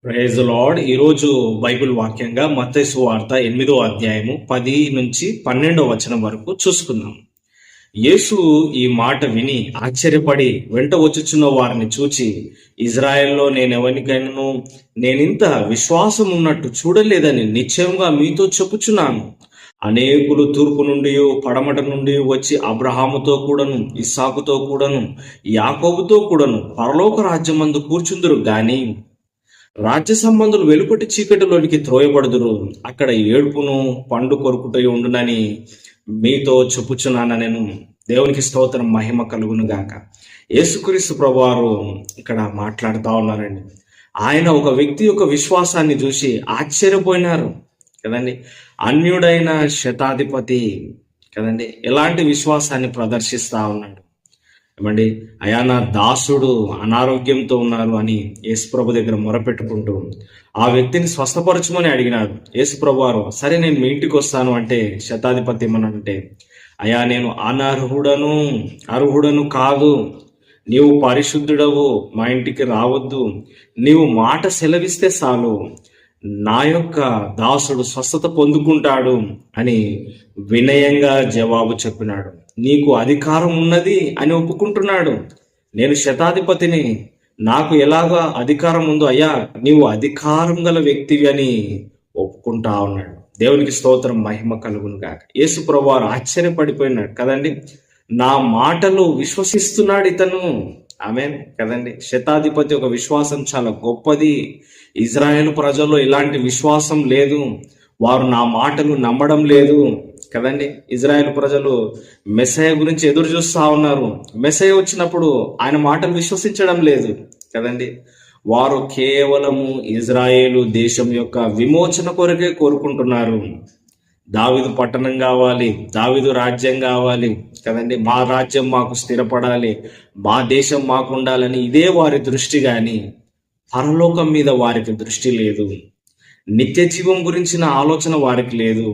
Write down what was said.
Praise lord. ఈరోజు Bible వాక్యంగా మత్తయి సువార్త 8వ అధ్యాయము 10 నుంచి 12వ వచనం వరకు చూసుకుందాం. యేసు ఈ మాట విని ఆశ్చర్యపడి వెంట వచ్చుచున్న వారిని చూచి, ఇజ్రాయెల్లో నేనెవరికైనాను నేనింత విశ్వాసం ఉన్నట్టు చూడలేదని నిశ్చయంగా మీతో చెప్పుచున్నాను. అనేకులు తూర్పు నుండి పడమట నుండి వచ్చి అబ్రహాముతో కూడాను, ఇస్సాకుతో కూడాను, యాకోబుతో కూడాను పరలోక రాజ్యమందు కూర్చుందురు గాని రాజ్య సంబంధులు వెలుపటి చీకటిలోనికి త్రోయబడుదురు. అక్కడ ఏడుపును పండు కొరుకుటై ఉండునని మీతో చెప్పుచున్నాను నేను. దేవునికి స్తోత్రం, మహిమ కలుగును గాక. యేసుక్రీస్తు ప్రభువారు ఇక్కడ మాట్లాడుతూ ఉన్నారండి. ఆయన ఒక వ్యక్తి యొక్క విశ్వాసాన్ని చూసి ఆశ్చర్యపోయినారు కదండి. అన్యుడైన శతాధిపతి కదండి ఎలాంటి విశ్వాసాన్ని ప్రదర్శిస్తా ఉన్నాడు ఏమండి. అయా నా దాసుడు అనారోగ్యంతో ఉన్నారు అని యేసుప్రభు దగ్గర మొరపెట్టుకుంటూ ఆ వ్యక్తిని స్వస్థపరచమని అడిగినాడు. యేసుప్రభు వారు సరే నేను మీ ఇంటికి వస్తాను అంటే శతాధిపతి ఏమనంటే, అయా నేను అర్హుడను కాదు, నీవు పరిశుద్ధుడవు, మా ఇంటికి రావద్దు, నీవు మాట సెలవిస్తే చాలు, నా యొక్క దాసుడు స్వస్థత పొందుకుంటాడు అని వినయంగా జవాబు చెప్పినాడు. నీకు అధికారం ఉన్నది అని ఒప్పుకుంటున్నాడు. నేను శతాధిపతిని, నాకు ఎలాగా అధికారం ఉందో అయ్యా నీవు అధికారం గల వ్యక్తివి అని ఒప్పుకుంటా ఉన్నాడు. దేవునికి స్తోత్రం, మహిమ కలుగును గాక. యేసు ప్రభువారు ఆశ్చర్యపడిపోయినాడు కదండి. నా మాటలు విశ్వసిస్తున్నాడు ఇతను. ఆమేన్ కదండి. శతాధిపతి ఒక విశ్వాసం చాలా గొప్పది. ఇజ్రాయేల్ ప్రజల్లో ఇలాంటి విశ్వాసం లేదు. వారు నా మాటలు నమ్మడం లేదు కదండి. ఇజ్రాయేల్ ప్రజలు మెస్సయ గురించి ఎదురు చూస్తా ఉన్నారు. మెస్సయ వచ్చినప్పుడు ఆయన మాటలు విశ్వసించడం లేదు కదండి. వారు కేవలము ఇజ్రాయేలు దేశం యొక్క విమోచన కొరకే కోరుకుంటున్నారు. దావీదు పట్టణం కావాలి, దావీదు రాజ్యం కావాలి కదండి, మా రాజ్యం మాకు స్థిరపడాలి, మా దేశం మాకు ఉండాలని ఇదే వారి దృష్టి. కానీ పరలోకం మీద వారికి దృష్టి లేదు. నిత్య జీవం గురించిన ఆలోచన వారికి లేదు.